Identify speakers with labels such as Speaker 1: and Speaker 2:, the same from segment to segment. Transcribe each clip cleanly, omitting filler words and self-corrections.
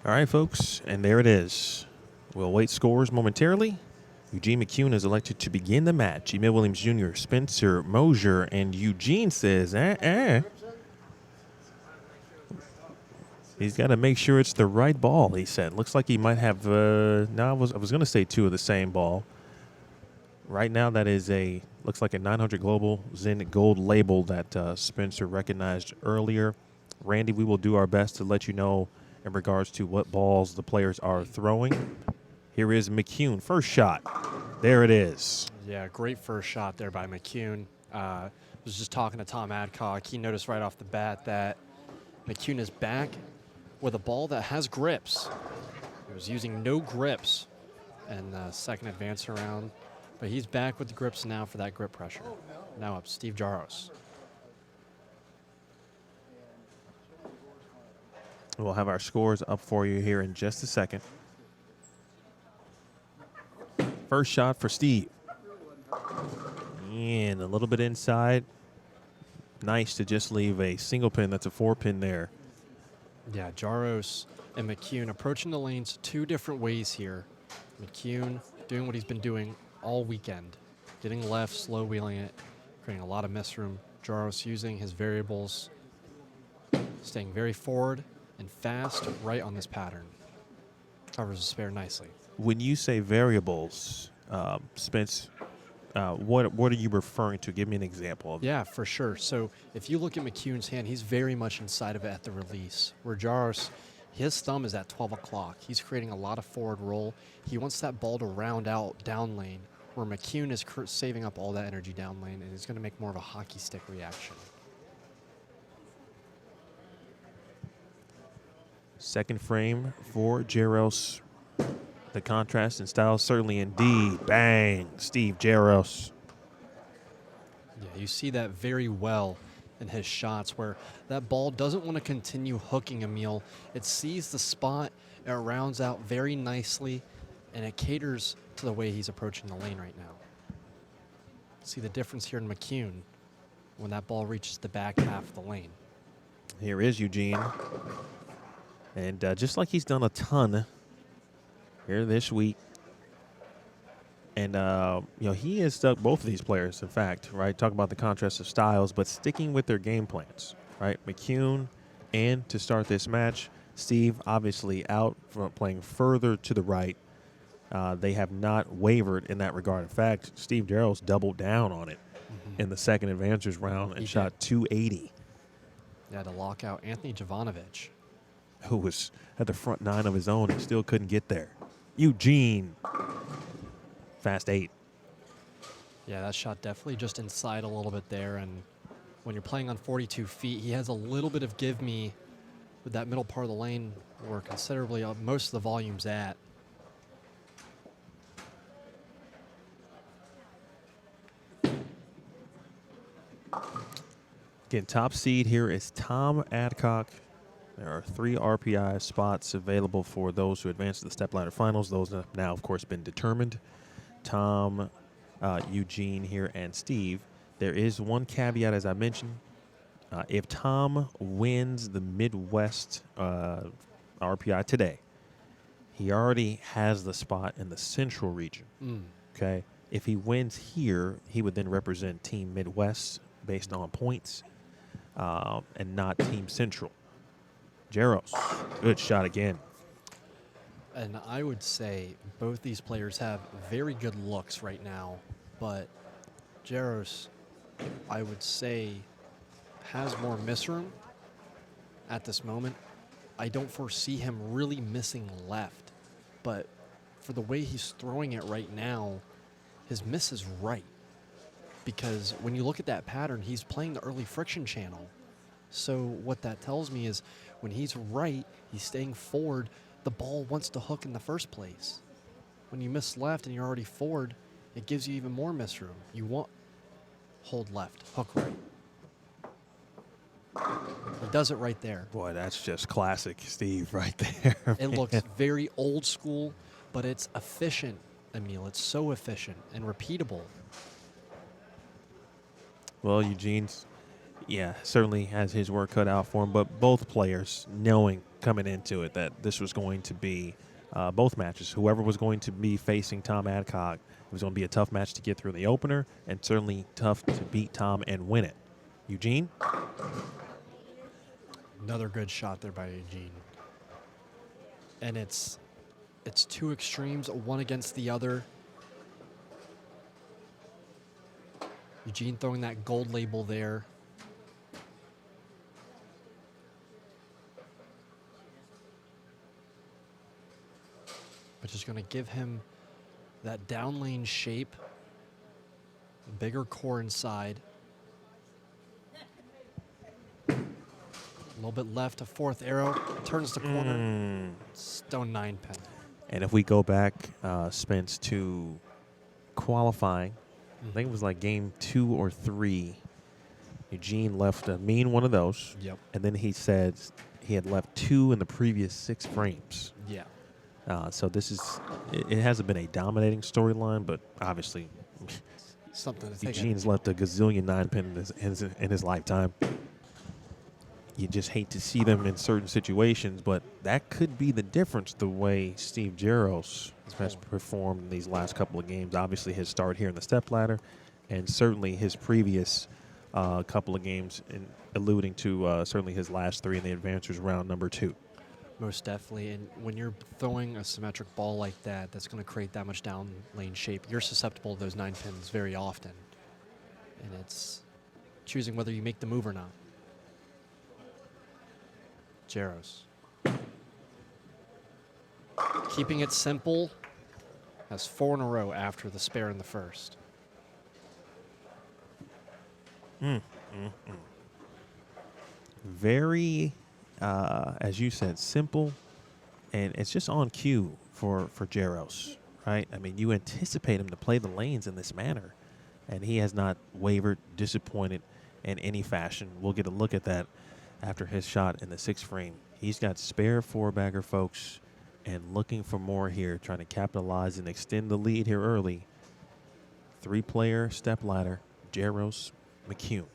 Speaker 1: All right, folks, and there it is. We'll await scores momentarily. Eugene McCune is elected to begin the match. Emil Williams Jr., Spencer Mosier, and Eugene says, He's got to make sure it's the right ball, he said. Looks like he might have, I was going to say two of the same ball. Right now, that is looks like a 900 Global Zen Gold label that Spencer recognized earlier. Randy, we will do our best to let you know in regards to what balls the players are throwing. Here is McCune, first shot. There it is.
Speaker 2: Yeah, great first shot there by McCune. Was just talking to Tom Adcock. He noticed right off the bat that McCune is back with a ball that has grips. He was using no grips in the second advance around, but he's back with the grips now for that grip pressure. Now up, Steve Jaros.
Speaker 1: We'll have our scores up for you here in just a second. First shot for Steve. And a little bit inside. Nice to just leave a single pin. That's a 4-pin there.
Speaker 2: Yeah, Jaros and McCune approaching the lanes two different ways here. McCune doing what he's been doing all weekend. Getting left, slow wheeling it, creating a lot of miss room. Jaros using his variables, staying very forward and fast right on this pattern. Covers the spare nicely.
Speaker 1: When you say variables, Spence, what are you referring to? Give me an example.
Speaker 2: Yeah, for sure. So if you look at McCune's hand, he's very much inside of it at the release. Where Jaros, his thumb is at 12 o'clock. He's creating a lot of forward roll. He wants that ball to round out down lane, where McCune is saving up all that energy down lane, and he's going to make more of a hockey stick reaction.
Speaker 1: Second frame for Jaros. The contrast in style, certainly indeed. Bang, Steve Jaros.
Speaker 2: Yeah, you see that very well in his shots, where that ball doesn't want to continue hooking Emil. It sees the spot, it rounds out very nicely, and it caters to the way he's approaching the lane right now. See the difference here in McCune when that ball reaches the back half of the lane.
Speaker 1: Here is Eugene. And just like he's done a ton here this week. And, he has stuck both of these players, in fact, right? Talk about the contrast of styles, but sticking with their game plans, right? McCune, and to start this match, Steve obviously out from playing further to the right. They have not wavered in that regard. In fact, Steve Jaros doubled down on it in the second advancers round and shot 280.
Speaker 2: Yeah, to lock out Anthony Jovanovic,
Speaker 1: who was at the front nine of his own and still couldn't get there. Eugene, fast 8.
Speaker 2: Yeah, that shot definitely just inside a little bit there. And when you're playing on 42 feet, he has a little bit of give me with that middle part of the lane where considerably most of the volume's at.
Speaker 1: Again, top seed here is Tom Adcock. There are 3 RPI spots available for those who advance to the Stepladder finals. Those have now, of course, been determined. Tom, Eugene here, and Steve. There is one caveat, as I mentioned. If Tom wins the Midwest RPI today, he already has the spot in the Central region. Okay. If he wins here, he would then represent Team Midwest based on points and not Team Central. Jaros, good shot again.
Speaker 2: And I would say both these players have very good looks right now, but Jaros, I would say, has more miss room at this moment. I don't foresee him really missing left, but for the way he's throwing it right now, his miss is right. Because when you look at that pattern, he's playing the early friction channel. So what that tells me is when he's right, he's staying forward, the ball wants to hook in the first place. When you miss left and you're already forward, it gives you even more miss room. You want hold left, hook right. He does it right there.
Speaker 1: Boy, that's just classic Steve right there.
Speaker 2: It looks very old school, but it's efficient, Emil. It's so efficient and repeatable.
Speaker 1: Well, Eugene's, certainly has his work cut out for him, but both players knowing coming into it that this was going to be both matches. Whoever was going to be facing Tom Adcock, it was going to be a tough match to get through the opener and certainly tough to beat Tom and win it. Eugene?
Speaker 2: Another good shot there by Eugene. And it's two extremes, one against the other. Eugene throwing that gold label there. Which is going to give him that down lane shape, bigger core inside. A little bit left, a fourth arrow, turns the corner, stone 9-pin.
Speaker 1: And if we go back, Spence, to qualifying, I think it was like game 2 or 3, Eugene left a mean one of those.
Speaker 2: Yep.
Speaker 1: And then he said he had left 2 in the previous 6 frames.
Speaker 2: Yeah.
Speaker 1: So this is, it hasn't been a dominating storyline, but obviously
Speaker 2: Something to take
Speaker 1: Eugene's left a gazillion 9-pin in his lifetime. You just hate to see them in certain situations, but that could be the difference the way Steve Jaros has performed in these last couple of games. Obviously, his start here in the Stepladder, and certainly his previous couple of games, alluding to certainly his last 3 in the Advancers round number 2.
Speaker 2: Most definitely. And when you're throwing a symmetric ball like that, that's going to create that much down lane shape, you're susceptible to those 9 pins very often. And it's choosing whether you make the move or not. Jaros. Keeping it simple. Has 4 in a row after the spare in the first.
Speaker 1: Very, as you said, simple, and it's just on cue for Jaros, right? I mean, you anticipate him to play the lanes in this manner, and he has not wavered, disappointed in any fashion. We'll get a look at that after his shot in the 6th frame. He's got spare 4-bagger, folks, and looking for more here, trying to capitalize and extend the lead here early. 3-player Stepladder, Jaros McCune.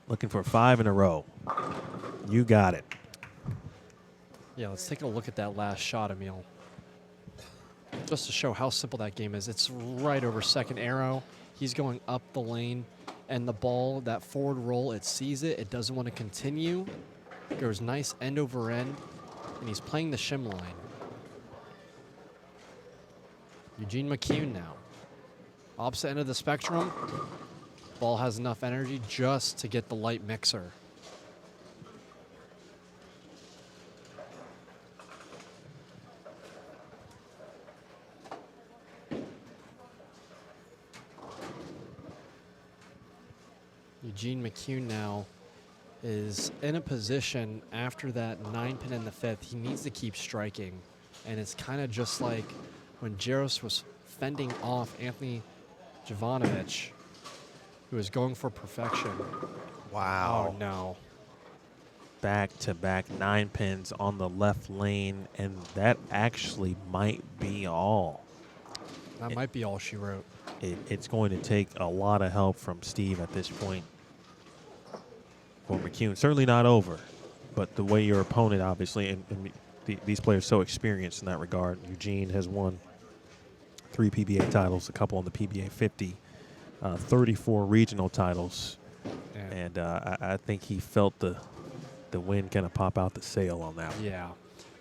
Speaker 1: Looking for 5 in a row. You got it.
Speaker 2: Yeah, let's take a look at that last shot, Emil. Just to show how simple that game is. It's right over second arrow. He's going up the lane, and the ball, that forward roll, it sees it. It doesn't want to continue. Goes nice end over end, and he's playing the shim line. Eugene McCune now. Opposite end of the spectrum. Ball has enough energy just to get the light mixer. Eugene McCune now is in a position after that 9-pin in the 5th. He needs to keep striking. And it's kind of just like when Jaros was fending off Anthony Jovanovic, who was going for perfection.
Speaker 1: Wow.
Speaker 2: Oh, no.
Speaker 1: Back-to-back 9-pins on the left lane, and that actually might be all.
Speaker 2: That might be all she wrote.
Speaker 1: It's going to take a lot of help from Steve at this point for McCune. Certainly not over, but the way your opponent, obviously, and these players so experienced in that regard. Eugene has won 3 PBA titles, a couple on the PBA50, 34 regional titles, and I think he felt the wind kind of pop out the sail on that one.
Speaker 2: Yeah,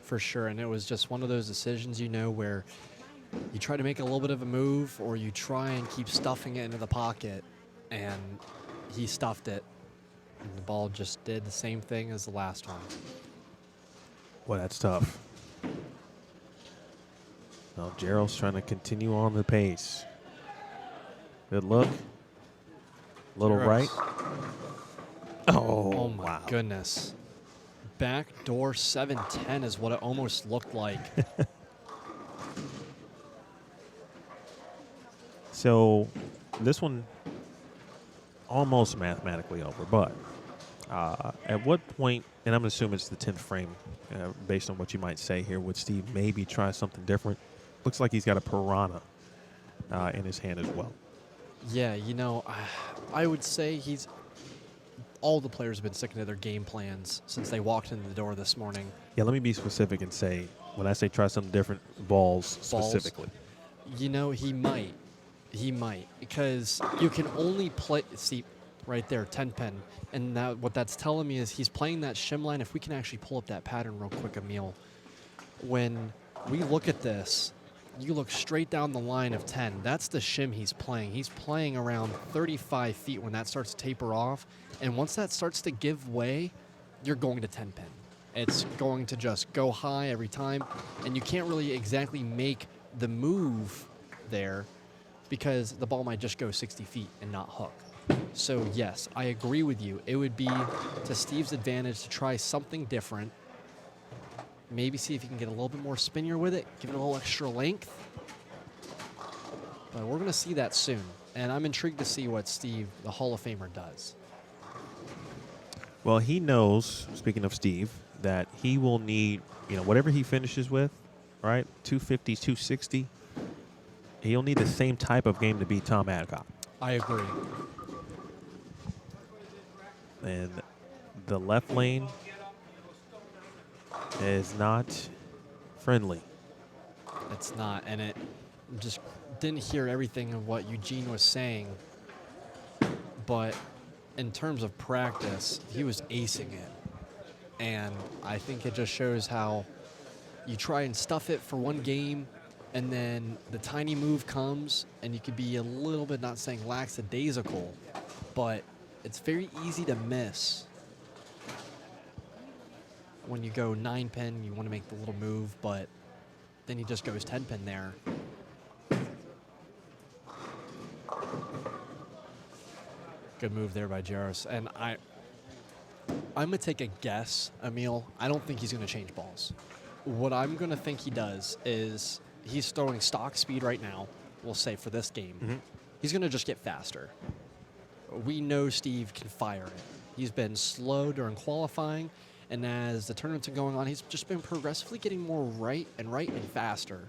Speaker 2: for sure. And it was just one of those decisions, you know, where you try to make a little bit of a move or you try and keep stuffing it into the pocket, and he stuffed it. And the ball just did the same thing as the last one.
Speaker 1: Well, that's tough. Well, Jaros trying to continue on the pace. Good look. Little
Speaker 2: Jaros.
Speaker 1: right.
Speaker 2: Oh my
Speaker 1: wow.
Speaker 2: goodness. Backdoor 710 is what it almost looked like.
Speaker 1: So this one almost mathematically over, but at what point, and I'm going to assume it's the 10th frame, based on what you might say here, would Steve maybe try something different? Looks like he's got a piranha in his hand as well.
Speaker 2: Yeah, you know, I would say he's all the players have been sticking to their game plans since they walked in the door this morning.
Speaker 1: Yeah, let me be specific and say, when I say try some different balls specifically.
Speaker 2: You know, he might. He might. Because you can only play, see, right there, 10 pin. And what that's telling me is he's playing that shim line. If we can actually pull up that pattern real quick, Emil. When we look at this, you look straight down the line of 10. That's the shim he's playing. He's playing around 35 feet when that starts to taper off. And once that starts to give way, you're going to 10 pin. It's going to just go high every time. And you can't really exactly make the move there because the ball might just go 60 feet and not hook. So yes, I agree with you. It would be to Steve's advantage to try something different. Maybe see if you can get a little bit more spinnier with it, give it a little extra length. But we're going to see that soon. And I'm intrigued to see what Steve, the Hall of Famer, does.
Speaker 1: Well, he knows, speaking of Steve, that he will need, whatever he finishes with, right, 250, 260, he'll need the same type of game to beat Tom Adcock.
Speaker 2: I agree.
Speaker 1: And the left lane is not friendly.
Speaker 2: It's not, and it just didn't hear everything of what Eugene was saying, but in terms of practice, he was acing it. And I think it just shows how you try and stuff it for one game, and then the tiny move comes, and you could be a little bit, not saying lackadaisical, but it's very easy to miss. When you go 9 pin, you want to make the little move, but then he just goes 10 pin there. Good move there by Jaros. And I'm going to take a guess, Emil. I don't think he's going to change balls. What I'm going to think he does is he's throwing stock speed right now, we'll say for this game. Mm-hmm. He's going to just get faster. We know Steve can fire it. He's been slow during qualifying, and as the tournaments are going on, he's just been progressively getting more right and faster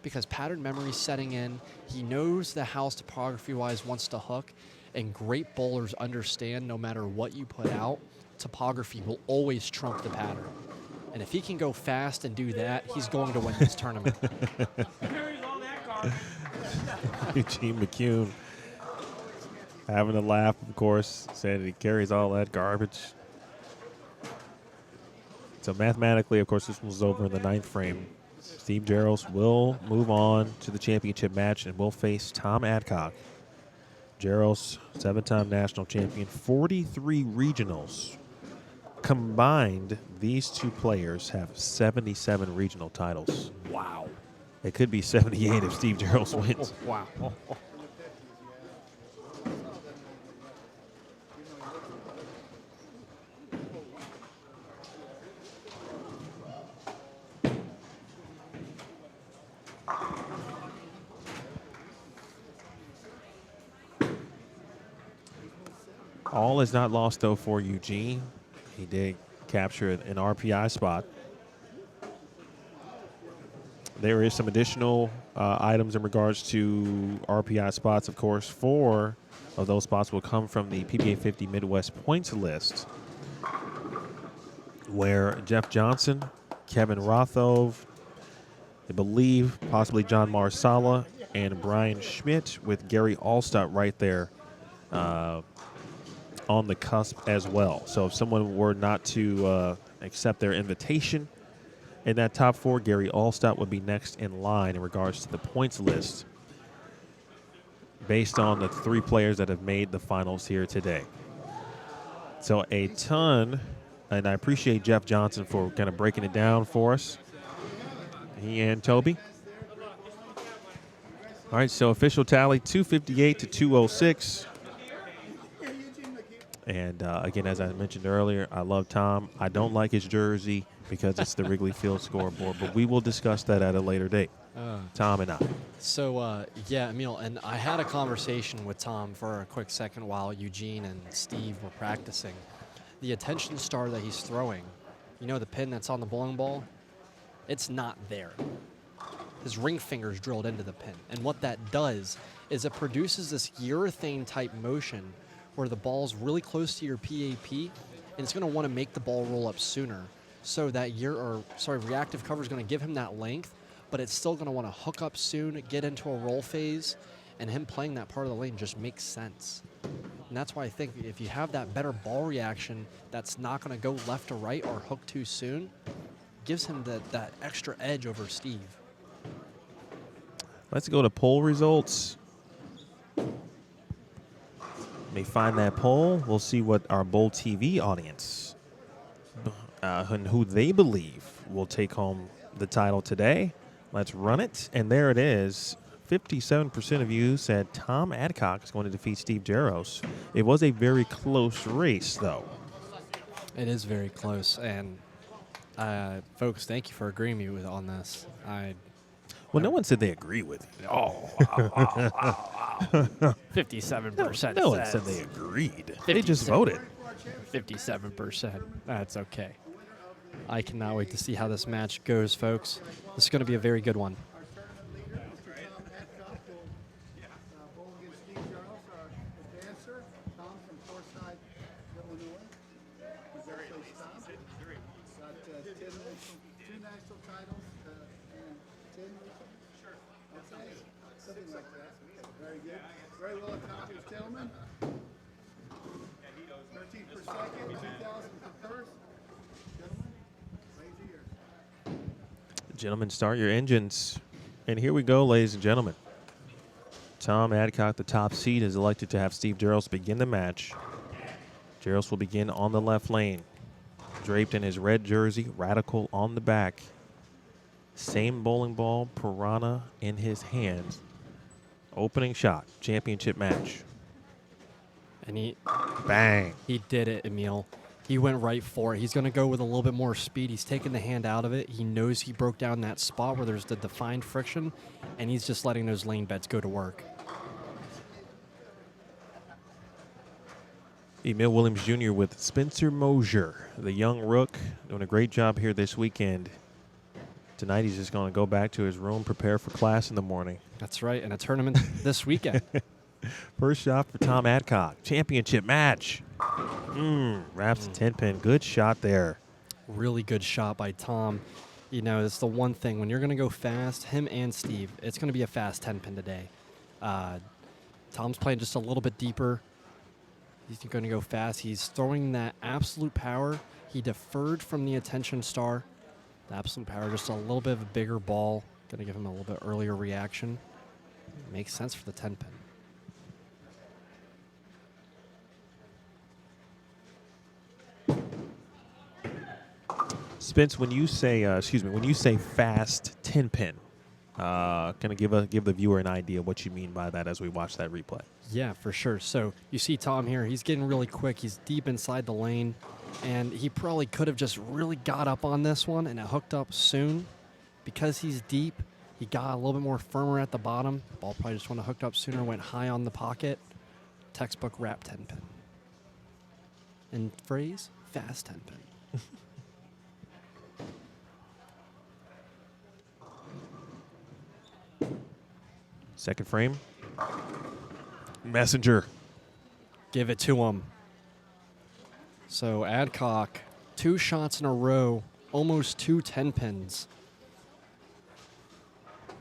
Speaker 2: because pattern memory is setting in. He knows the house topography-wise wants to hook, and great bowlers understand no matter what you put out, topography will always trump the pattern. And if he can go fast and do that, he's going to win this tournament.
Speaker 1: Eugene McCune having a laugh, of course, saying he carries all that garbage. So mathematically, of course, this one's over in the 9th frame. Steve Jaros will move on to the championship match and will face Tom Adcock. Jaros, 7-time national champion, 43 regionals. Combined, these two players have 77 regional titles.
Speaker 2: Wow.
Speaker 1: It could be 78 if Steve Jaros wins.
Speaker 2: Wow.
Speaker 1: All is not lost, though, for Eugene. He did capture an RPI spot. There is some additional items in regards to RPI spots, of course. 4 of those spots will come from the PBA50 Midwest points list, where Jeff Johnson, Kevin Rothove, I believe possibly John Marsala, and Brian Schmidt with Gary Allstott right there on the cusp as well. So if someone were not to accept their invitation in that top 4, Gary Allstott would be next in line in regards to the points list based on the 3 players that have made the finals here today. So a ton, and I appreciate Jeff Johnson for kind of breaking it down for us. He and Toby. All right, so official tally, 258 to 206. And again, as I mentioned earlier, I love Tom. I don't like his jersey because it's the Wrigley Field scoreboard, but we will discuss that at a later date, Tom and I.
Speaker 2: So, yeah, Emil, and I had a conversation with Tom for a quick second while Eugene and Steve were practicing. The attention star that he's throwing, the pin that's on the bowling ball, it's not there. His ring finger's drilled into the pin. And what that does is it produces this urethane-type motion where the ball's really close to your PAP, and it's going to want to make the ball roll up sooner, so that reactive cover is going to give him that length, but it's still going to want to hook up soon, get into a roll phase, and him playing that part of the lane just makes sense. And that's why I think if you have that better ball reaction that's not going to go left to right or hook too soon, gives him that extra edge over Steve.
Speaker 1: Let's go to poll results. May find that poll. We'll see what our BowlTV audience and who they believe will take home the title today. Let's run it. And there it is. 57% of you said Tom Adcock is going to defeat Steve Jaros. It was a very close race, though.
Speaker 2: It is very close. And, folks, thank you for agreeing with me on this.
Speaker 1: Well, no one said they agree with you.
Speaker 2: Oh, wow. 57%.
Speaker 1: No one said they agreed. They just voted.
Speaker 2: 57%. That's okay. I cannot wait to see how this match goes, folks. This is going to be a very good one.
Speaker 3: Very well accomplished, gentlemen. 13 for second, 2,000 for first. Gentlemen, raise your ears.
Speaker 1: Gentlemen, start your engines. And here we go, ladies and gentlemen. Tom Adcock, the top seed, is elected to have Steve Jaros begin the match. Jaros will begin on the left lane, draped in his red jersey, Radical on the back. Same bowling ball, Piranha in his hands. Opening shot, championship match.
Speaker 2: And
Speaker 1: Bang.
Speaker 2: He did it, Emil. He went right for it. He's going to go with a little bit more speed. He's taking the hand out of it. He knows he broke down that spot where there's the defined friction, and he's just letting those lane beds go to work.
Speaker 1: Emil Williams Jr. with Spencer Mosier, the young rook, doing a great job here this weekend. Tonight he's just going to go back to his room, prepare for class in the morning.
Speaker 2: That's right, and a tournament this weekend.
Speaker 1: First shot for Tom Adcock. Championship match. Wraps the 10-pin. Good shot there.
Speaker 2: Really good shot by Tom. You know, it's the one thing. When you're going to go fast, him and Steve, it's going to be a fast 10-pin today. Tom's playing just a little bit deeper. He's going to go fast. He's throwing that absolute power. He deferred from the attention star. The absolute power, just a little bit of a bigger ball. Going to give him a little bit earlier reaction. Makes sense for the 10-pin.
Speaker 1: Spence, when you say fast 10-pin, kind of give the viewer an idea what you mean by that as we watch that replay.
Speaker 2: Yeah, for sure. So you see Tom here. He's getting really quick. He's deep inside the lane, and he probably could have just really got up on this one and it hooked up soon. Because he's deep, he got a little bit more firmer at the bottom. Ball probably just went hooked up sooner, went high on the pocket. Textbook wrap 10-pin. And phrase, fast 10-pin.
Speaker 1: Second frame. Messenger.
Speaker 2: Give it to him. So Adcock, 2 shots in a row, almost 2 10-pins.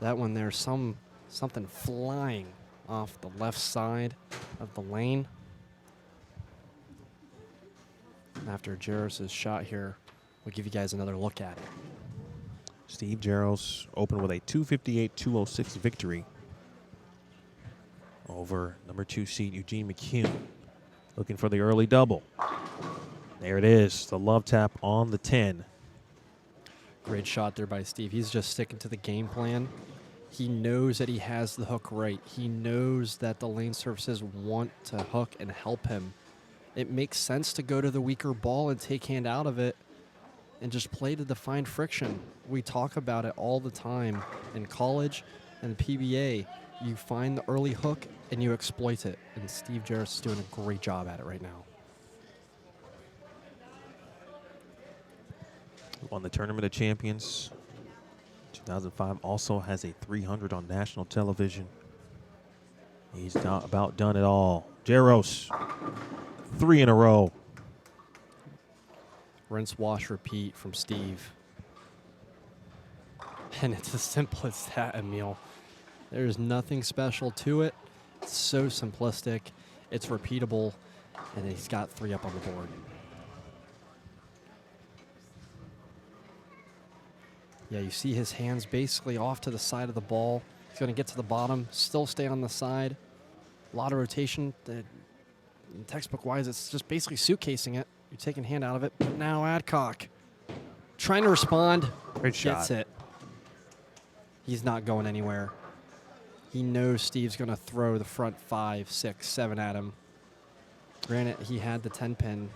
Speaker 2: That one there's something flying off the left side of the lane. After Jaros' shot here, we'll give you guys another look at it.
Speaker 1: Steve Jaros opened with a 258-206 victory over number 2 seed Eugene McCune. Looking for the early double. There it is, the love tap on the 10.
Speaker 2: Great shot there by Steve. He's just sticking to the game plan. He knows that he has the hook right. He knows that the lane surfaces want to hook and help him. It makes sense to go to the weaker ball and take hand out of it and just play to define friction. We talk about it all the time in college and PBA. You find the early hook and you exploit it. And Steve Jaros is doing a great job at it right now.
Speaker 1: Won the Tournament of Champions 2005. Also has a 300 on national television. He's about done it all. Jaros, 3 in a row.
Speaker 2: Rinse, wash, repeat from Steve. And it's as simple as that, Emil. There's nothing special to it. It's so simplistic. It's repeatable. And he's got 3 up on the board. Yeah, you see his hands basically off to the side of the ball. He's going to get to the bottom, still stay on the side. A lot of rotation. Textbook-wise, it's just basically suitcasing it. You're taking hand out of it. But now Adcock trying to respond.
Speaker 1: Great shot.
Speaker 2: Gets it. He's not going anywhere. He knows Steve's going to throw the front 5, 6, 7 at him. Granted, he had the 10-pin.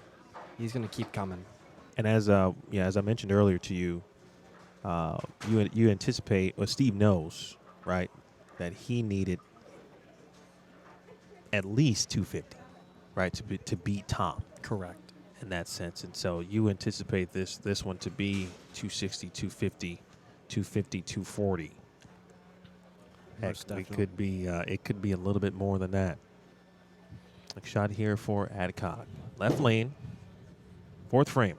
Speaker 2: He's going to keep coming.
Speaker 1: And as I mentioned earlier to you, you anticipate, well, Steve knows, right, that he needed at least 250, right, to beat Tom.
Speaker 2: Correct.
Speaker 1: In that sense. And so you anticipate this one to be 260, 250, 250, 240. Heck, it could be a little bit more than that. A shot here for Adcock. Left lane, 4th frame.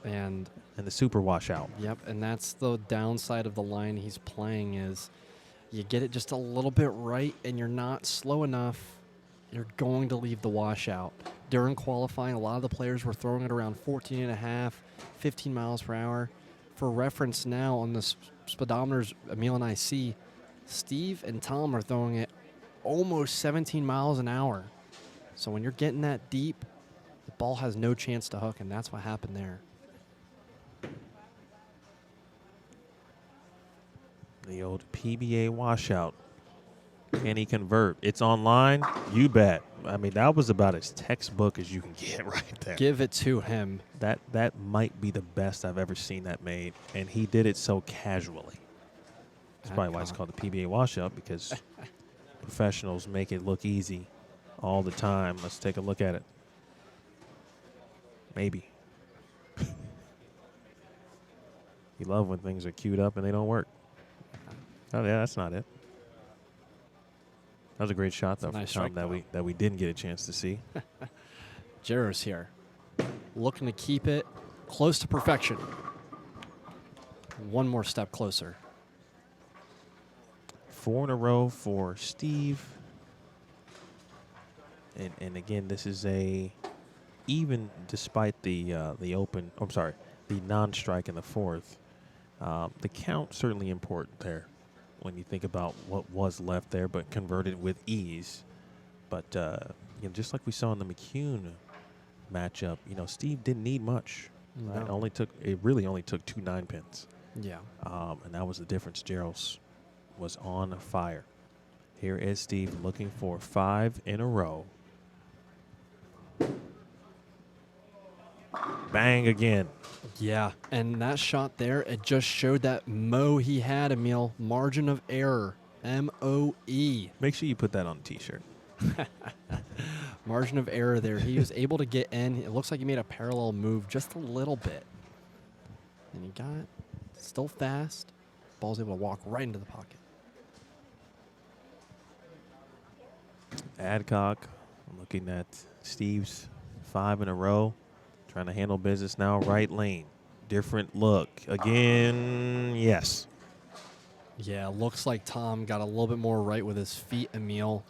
Speaker 2: And
Speaker 1: the super washout.
Speaker 2: Yep, and that's the downside of the line he's playing is you get it just a little bit right and you're not slow enough, you're going to leave the washout. During qualifying, a lot of the players were throwing it around 14 and a half, 15 miles per hour. For reference now on the speedometers Emil and I see, Steve and Tom are throwing it almost 17 miles an hour. So when you're getting that deep, the ball has no chance to hook, and that's what happened there.
Speaker 1: The old PBA washout. Can he convert? It's online. You bet. I mean, that was about as textbook as you can get right there.
Speaker 2: Give it to him.
Speaker 1: That might be the best I've ever seen that made, and he did it so casually. That's probably why it's called the PBA washout, because professionals make it look easy all the time. Let's take a look at it. Maybe. You love when things are queued up and they don't work. Oh yeah, that's not it. That was a great shot, though,
Speaker 2: nice
Speaker 1: from Tom that we didn't get a chance to see.
Speaker 2: Jaros here, looking to keep it close to perfection. One more step closer.
Speaker 1: 4 in a row for Steve. And again, this is even despite the non-strike in the 4th. The count certainly important there when you think about what was left there, but converted with ease. But just like we saw in the McCune matchup, Steve didn't need much. Right?
Speaker 2: No.
Speaker 1: It really only took 2 9-pins.
Speaker 2: Yeah.
Speaker 1: And that was the difference. Jaros was on fire. Here is Steve looking for 5 in a row. Bang again.
Speaker 2: Yeah, and that shot there, it just showed that Mo he had, Emil. Margin of error. M-O-E.
Speaker 1: Make sure you put that on a T-shirt.
Speaker 2: Margin of error there. He was able to get in. It looks like he made a parallel move just a little bit. And he got it. Still fast. Ball's able to walk right into the pocket.
Speaker 1: Adcock looking at Steve's 5 in a row. Trying to handle business now. Right lane. Different look. Again, yes.
Speaker 2: Yeah, looks like Tom got a little bit more right with his feet, Emil.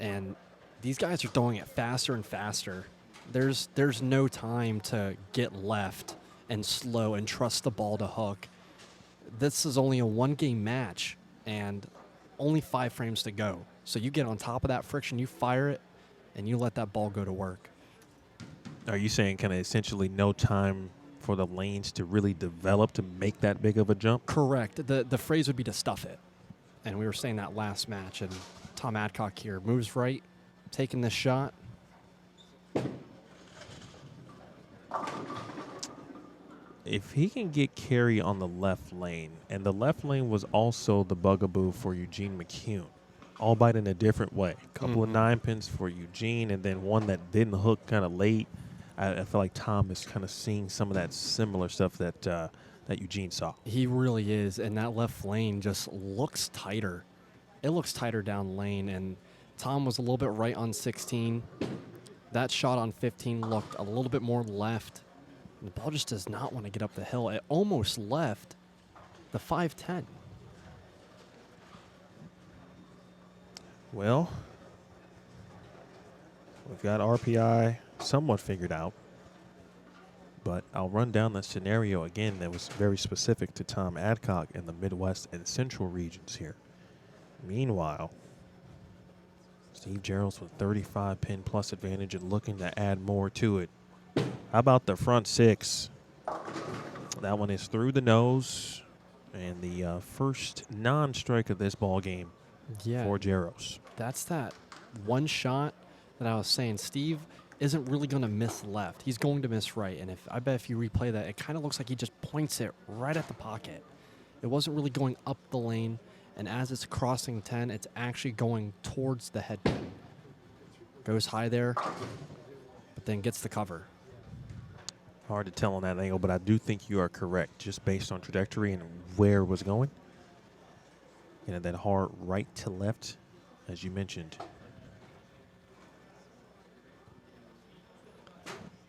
Speaker 2: And these guys are throwing it faster and faster. There's no time to get left and slow and trust the ball to hook. This is only a 1-game match and only 5 frames to go. So you get on top of that friction, you fire it, and you let that ball go to work.
Speaker 1: Are you saying kind of essentially no time for the lanes to really develop to make that big of a jump?
Speaker 2: Correct. The phrase would be to stuff it. And we were saying that last match, and Tom Adcock here moves right, taking this shot.
Speaker 1: If he can get carry on the left lane, and the left lane was also the bugaboo for Eugene McCune, albeit in a different way. A couple of 9-pins for Eugene, and then one that didn't hook kind of late. I feel like Tom is kind of seeing some of that similar stuff that Eugene saw.
Speaker 2: He really is, and that left lane just looks tighter. It looks tighter down lane, and Tom was a little bit right on 16. That shot on 15 looked a little bit more left. And the ball just does not want to get up the hill. It almost left the 510.
Speaker 1: Well, we've got RPI somewhat figured out, but I'll run down the scenario again that was very specific to Tom Adcock in the Midwest and Central regions here. Meanwhile, Steve Jaros with 35 pin plus advantage and looking to add more to it. How about the front six? That one is through the nose, and the first non-strike of this ball game for Jaros.
Speaker 2: That's that one shot that I was saying. Steve isn't really going to miss left. He's going to miss right. And I bet if you replay that, it kind of looks like he just points it right at the pocket. It wasn't really going up the lane. And as it's crossing 10, it's actually going towards the head pin. Goes high there, but then gets the cover.
Speaker 1: Hard to tell on that angle, but I do think you are correct, just based on trajectory and where it was going. You know, that hard right to left, as you mentioned.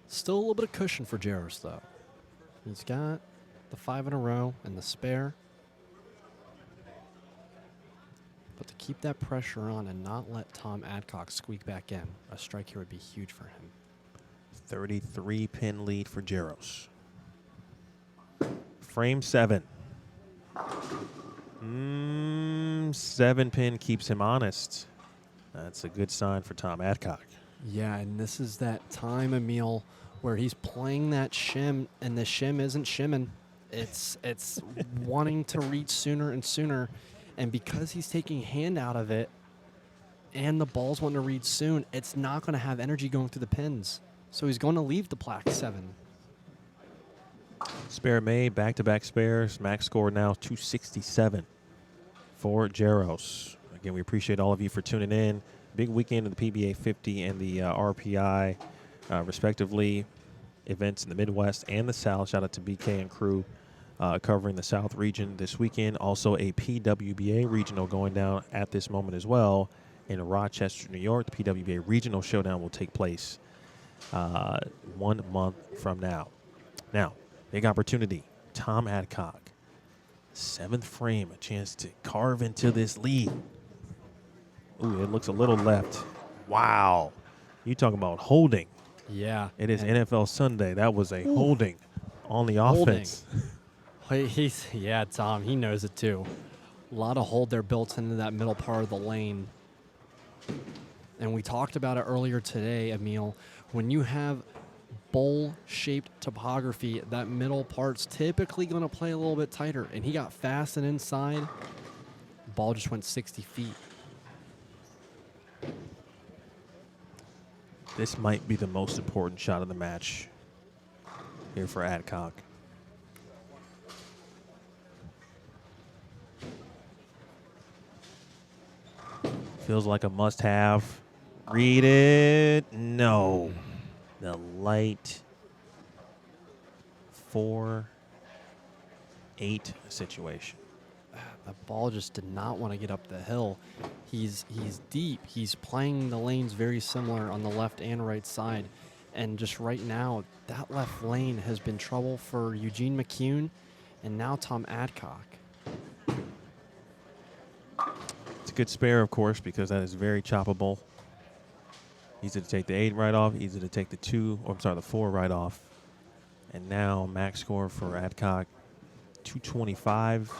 Speaker 2: Still a little bit of cushion for Jaros, though. He's got the 5 in a row and the spare. But to keep that pressure on and not let Tom Adcock squeak back in, a strike here would be huge for him.
Speaker 1: 33 pin lead for Jaros. Frame 7. 7 pin keeps him honest. That's a good sign for Tom Adcock.
Speaker 2: Yeah, and this is that time, Emil, where he's playing that shim, and the shim isn't shimming. It's wanting to reach sooner and sooner. And because he's taking hand out of it and the ball's wanting to read soon, it's not going to have energy going through the pins. So he's going to leave the plaque 7.
Speaker 1: Spare made, back-to-back spares. Max score now 267 for Jaros. Again, we appreciate all of you for tuning in. Big weekend of the PBA 50 and the RPI, respectively, events in the Midwest and the South. Shout out to BK and crew covering the South region this weekend. Also a PWBA regional going down at this moment as well in Rochester, New York. The PWBA regional showdown will take place 1 month from now. Now, big opportunity. Tom Adcock, 7th frame, a chance to carve into this lead. Ooh, it looks a little left. Wow. You talking about holding.
Speaker 2: Yeah.
Speaker 1: It is NFL Sunday. That was a holding on the offense.
Speaker 2: Yeah, Tom, he knows it too. A lot of hold there built into that middle part of the lane. And we talked about it earlier today, Emil. When you have bowl-shaped topography, that middle part's typically going to play a little bit tighter. And he got fast and inside. Ball just went 60 feet.
Speaker 1: This might be the most important shot of the match here for Adcock. Feels like a must-have. Read it. No. The light 4-8 situation.
Speaker 2: The ball just did not want to get up the hill. He's deep. He's playing the lanes very similar on the left and right side. And just right now, that left lane has been trouble for Eugene McCune and now Tom Adcock.
Speaker 1: It's a good spare, of course, because that is very choppable. Easy to take the 8 right off, easy to take the 4 right off. And now max score for Adcock, 225.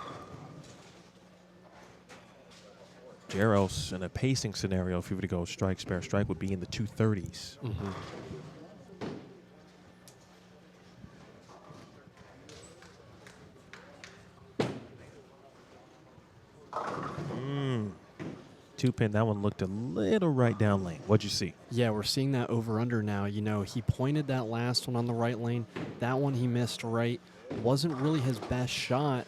Speaker 1: Jaros, in a pacing scenario, if you were to go strike, spare, strike, would be in the 230s.
Speaker 2: Mm-hmm.
Speaker 1: 2-pin, that one looked a little right down lane. What'd you see?
Speaker 2: Yeah, we're seeing that over-under now. You know, he pointed that last one on the right lane. That one he missed right. Wasn't really his best shot,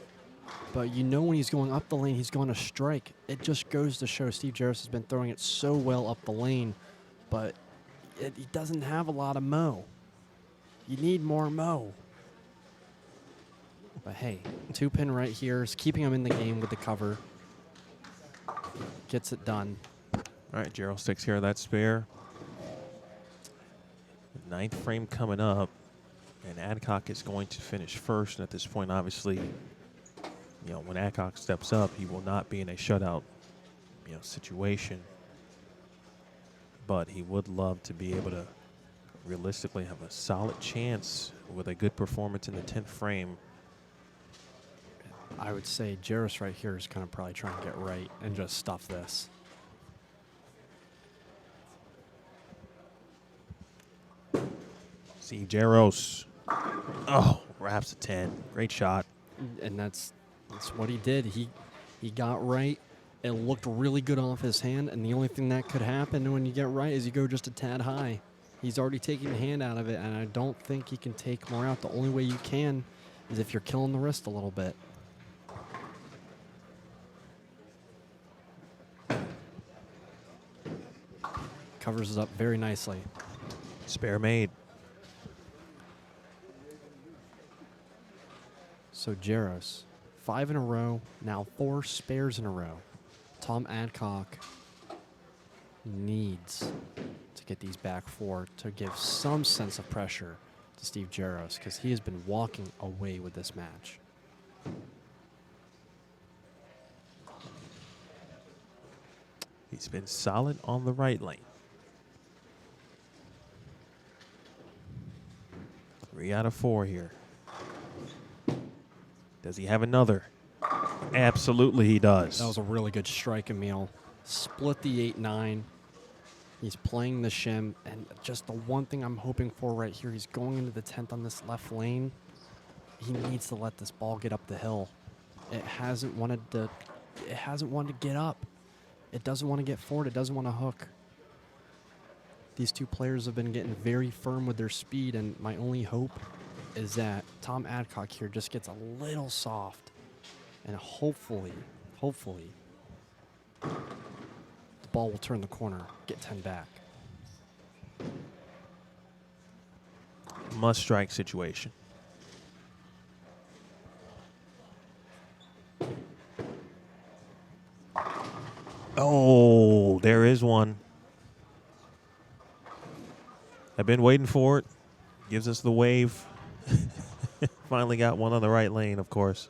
Speaker 2: but you know when he's going up the lane, he's going to strike. It just goes to show Steve Jaros has been throwing it so well up the lane, but he doesn't have a lot of mo. You need more mo. But hey, 2-pin right here is keeping him in the game with the cover. Gets it done.
Speaker 1: All right, Jaros takes care of that spare. 9th frame coming up, and Adcock is going to finish first. And at this point, obviously, you know, when Adcock steps up, he will not be in a shutout, you know, situation. But he would love to be able to realistically have a solid chance with a good performance in the 10th frame.
Speaker 2: I would say Jaros right here is going to probably try and get right and just stuff this.
Speaker 1: See Jaros. Oh, wraps a 10. Great shot.
Speaker 2: And that's what he did. He got right. It looked really good off his hand, and the only thing that could happen when you get right is you go just a tad high. He's already taking the hand out of it, and I don't think he can take more out. The only way you can is if you're killing the wrist a little bit. Covers it up very nicely.
Speaker 1: Spare made.
Speaker 2: So Jaros, 5 in a row, now 4 spares in a row. Tom Adcock needs to get these back 4 to give some sense of pressure to Steve Jaros, because he has been walking away with this match.
Speaker 1: He's been solid on the right lane. 3 out of 4 here. Does he have another? Absolutely he does.
Speaker 2: That was a really good strike, Emil. Split the 8-9. He's playing the shim, and just the one thing I'm hoping for right here, he's going into the 10th on this left lane. He needs to let this ball get up the hill. It hasn't wanted to get up. It doesn't want to get forward. It doesn't want to hook. These two players have been getting very firm with their speed, and my only hope is that Tom Adcock here just gets a little soft, and hopefully, the ball will turn the corner, get 10 back.
Speaker 1: Must strike situation. Oh, there is one. I've been waiting for it. Gives us the wave. Finally got one on the right lane, of course.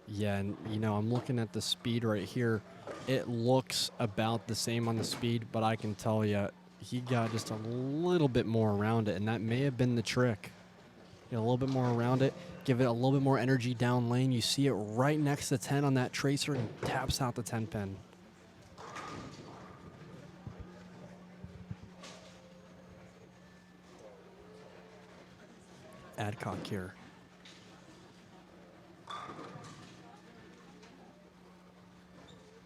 Speaker 2: Yeah, and you know, I'm looking at the speed right here. It looks about the same on the speed, but I can tell you, he got just a little bit more around it, and that may have been the trick. Get a little bit more around it, give it a little bit more energy down lane. You see it right next to 10 on that tracer, and taps out the 10 pin. Adcock here.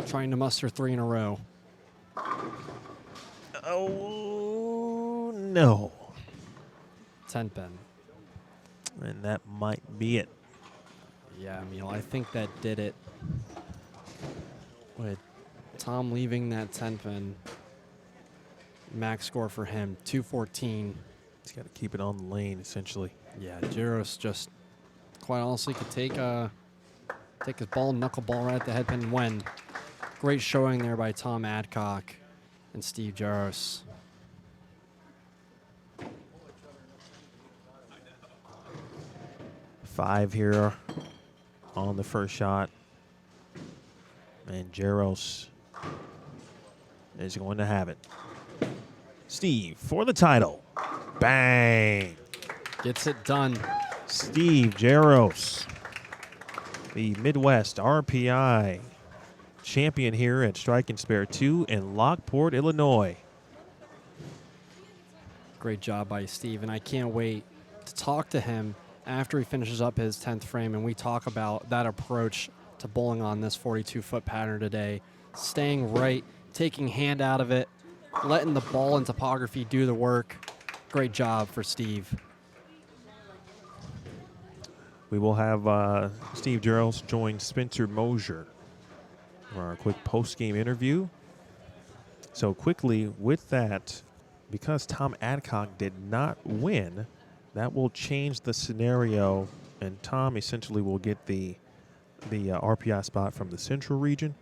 Speaker 2: Trying to muster 3 in a row.
Speaker 1: Oh, no.
Speaker 2: 10 pin.
Speaker 1: And that might be it.
Speaker 2: Yeah, Emil, I think that did it. With Tom leaving that 10 pin. Max score for him, 214.
Speaker 1: He's got to keep it on the lane, essentially.
Speaker 2: Yeah, Jaros just, quite honestly, could take his ball, knuckleball right at the head pin and win. Great showing there by Tom Adcock and Steve Jaros.
Speaker 1: Five here on the first shot. And Jaros is going to have it. Steve for the title. Bang.
Speaker 2: Gets it done.
Speaker 1: Steve Jaros, the Midwest RPI champion here at Strike and Spare 2 in Lockport, Illinois.
Speaker 2: Great job by Steve, and I can't wait to talk to him after he finishes up his 10th frame, and we talk about that approach to bowling on this 42-foot pattern today. Staying right, taking hand out of it, letting the ball and topography do the work. Great job for Steve.
Speaker 1: We will have Steve Jaros join Spencer Mosier for our quick post-game interview. So quickly with that, because Tom Adcock did not win, that will change the scenario, and Tom essentially will get the RPI spot from the Central region,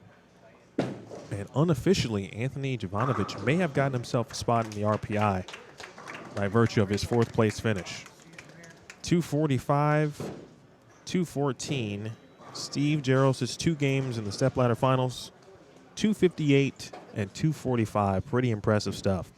Speaker 1: And unofficially, Anthony Jovanovic may have gotten himself a spot in the RPI by virtue of his 4th place finish. 245, 214. Steve Jaros' 2 games in the Stepladder Finals, 258 and 245. Pretty impressive stuff.